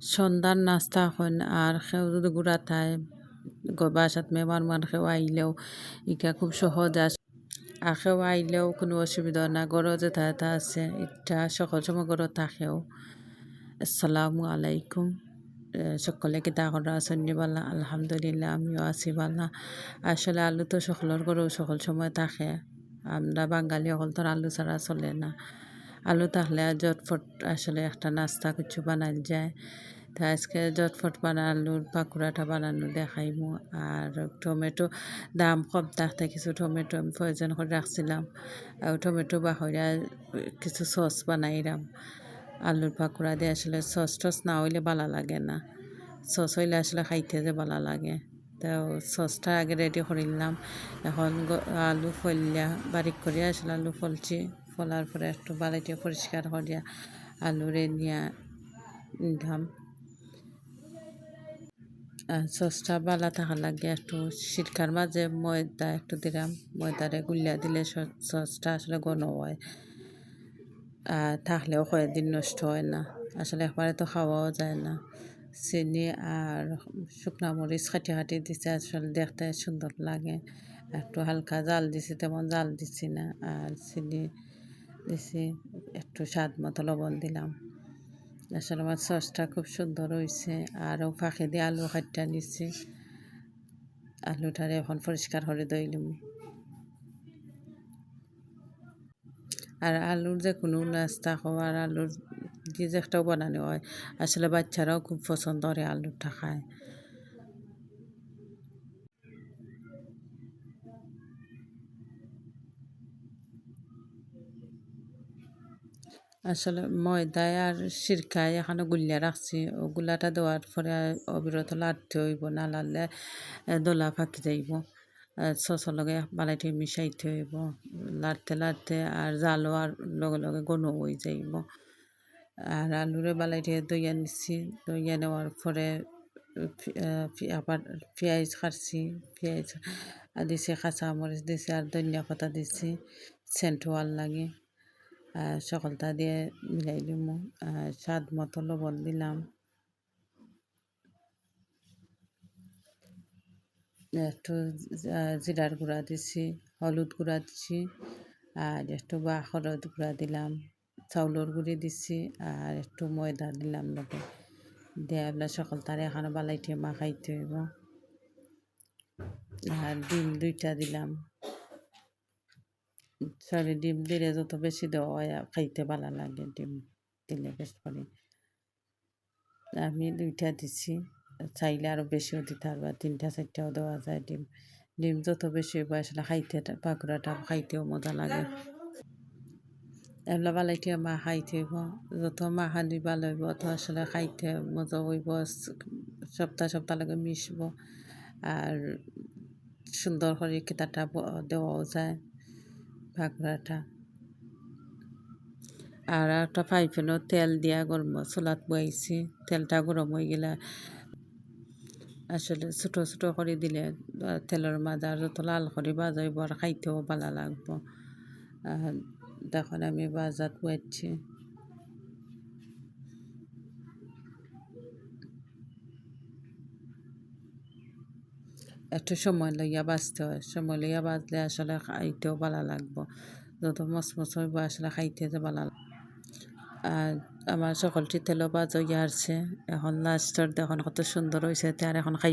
সন্ধ্যার নাস্তা এখন আর কেউ যদি গুড়া থায় বাসাত মেহমান মান কেউ আইলেও ইটা খুব সহজ আর কেউ আইলেও কোনো অসুবিধা না গরো যেটা এটা আছে এটা সকল সময় গরো থাকেও। আসসালামু আলাইকুম। সকলে কিতা করা সন্নিবালা আলহামদুলিল্লাহ আমিও আছি বালা। আসলে আলু তো সকলের গরু সকল সময় থাকে, আমরা বাঙালি সকল তো আলু ছাড়া চলে না। আলু থাকলে জটফট আসলে একটা নাস্তা কিছু বানাই যায়। তা আজকে জটফট আলুর পাকুড়াটা বানানো দেখাইমু। আর টমেটো দাম কম থাকতে কিছু টমেটো আমি প্রয়োজন করে রাখছিলাম, আর টমেটো বাহরা কিছু সস বানাইলাম আলুর পাকুড়া দিয়ে। আসলে সস টস না হইলে ভালো লাগে না, সস হইলে আসলে খাইতে যে ভালো লাগে। তো সসটা আগে রেডি করিলাম। এখন আলু ফলিয়া বারিক করিয়া আসলে আলু ফলছি, ফলার পরে একটু বালাইটি পরিষ্কার করিয়া আলুরে নিয়ে নিলাম। সসটা বালা থাকা লাগে একটু সিরকার মাঝে ময়দা একটু দিলাম, ময়দারে গুলিয়া দিলে সসটা আসলে ঘন হয়, আর থাকলেও কয়েকদিন নষ্ট হয় না। আসলে একবারে তো খাওয়াও যায় না। চিনি আর শুকনা মরিচ খাটি খাটি দিছে, আসলে দেখতে সুন্দর লাগে। একটু হালকা জাল দিছি, তেমন জাল দিছি না। আর চিনি দিছি, একটু স্বাদ মতো লবণ দিলাম। আসলে আমার সসটা খুব সুন্দর হয়েছে। আরও ফাঁকি দিয়ে আলু কাটটা নিচ্ছি, আলুটারে এখন পরিষ্কার করে দইলাম। আর আলুর যে কোনো নাস্তা খাওয়ার আলুর যে একটাও বানানো হয়, আসলে বাচ্চারাও খুব পছন্দ করে আলুটা খায়। আসলে ময়দায় আর সিরকায় এখানে গুলিয়া রাখছি, ওগুলাটা দেওয়ার পরে অবিরত লাড়তে হইব, না লাড়লে দোলা ফাঁকি যাইব। সসর লগে বালাইটি মিশাইতে হইব, লাড়তে লাড়তে আর জালও আর লগে লগে ঘন হয়ে যাইব। আর আলুরে বালাইটি দইয়া নিচ্ছি, দইয়া নেওয়ার পরে আবার পেঁয়াজ কাটছি, পেঁয়াজ দিছি, কাঁচা মরিচ দিছি আর ধনিয়া পাতা দিছি সেন্ট হওয়ার লাগে। সকলটা দিয়ে মিলাই দিম। স্বাদ মতো লবণ দিলাম, একটু জিরার গুঁড়া দিছি, হলুদ গুঁড়া দিছি, আর একটু হলুদ গুঁড়া দিলাম, চাউলের গুঁড়ি দিছি, আর একটু ময়দা দিলাম লগে দিয়ে এবার সকলটারে এখানে বালাইতে মাখাইতে হইব। আর ডিম 2টা দিলাম। সরি, ডিম দিলে যত বেশি দেওয়া হয় খাইতে ভালো লাগে, ডিম দিলে বেশ করে। আমি 2টা দিছি, চাইলে আরও বেশিও দিতে পারবা, 3টা 4টাও দেওয়া যায়। ডিম ডিম যত বেশি হইব আসলে খাইতে পাকুড়াটা খাইতেও মজা লাগে। এগুলা বালাইতে খাইতে হইব, যত মাখানি ভালো হইব তো আসলে খাইতে মজা হইব, সপ্তাহ সপ্তাহ লাগে মিশব। আর সুন্দর করে কিতাটা দেওয়াও যায় পাকুড়াটা। আর একটা পাইপেনও তেল দিয়া গরম চুলাত বইছি, তেলটা গরম হয়ে গেলে আসলে ছোটো ছোটো করে দিলে তেলের মাঝে আর যত লাল করে বাজাইব আর খাইতেও ভালো লাগবো। দেখুন আমি বাজাত বইছি, একটু সময় লইয়া বাজতে হয়, সময় লইয়া বাজলে আসলে খাইতেও ভালো লাগবো। যত মচমচ হইব আসলে খাইতে যে ভালো লাগবে। আর আমার সকলটি তেলও বাজ হইয়া আসছে, এখন লাস্টর দেখুন কত সুন্দর হয়েছে। আর এখন খাই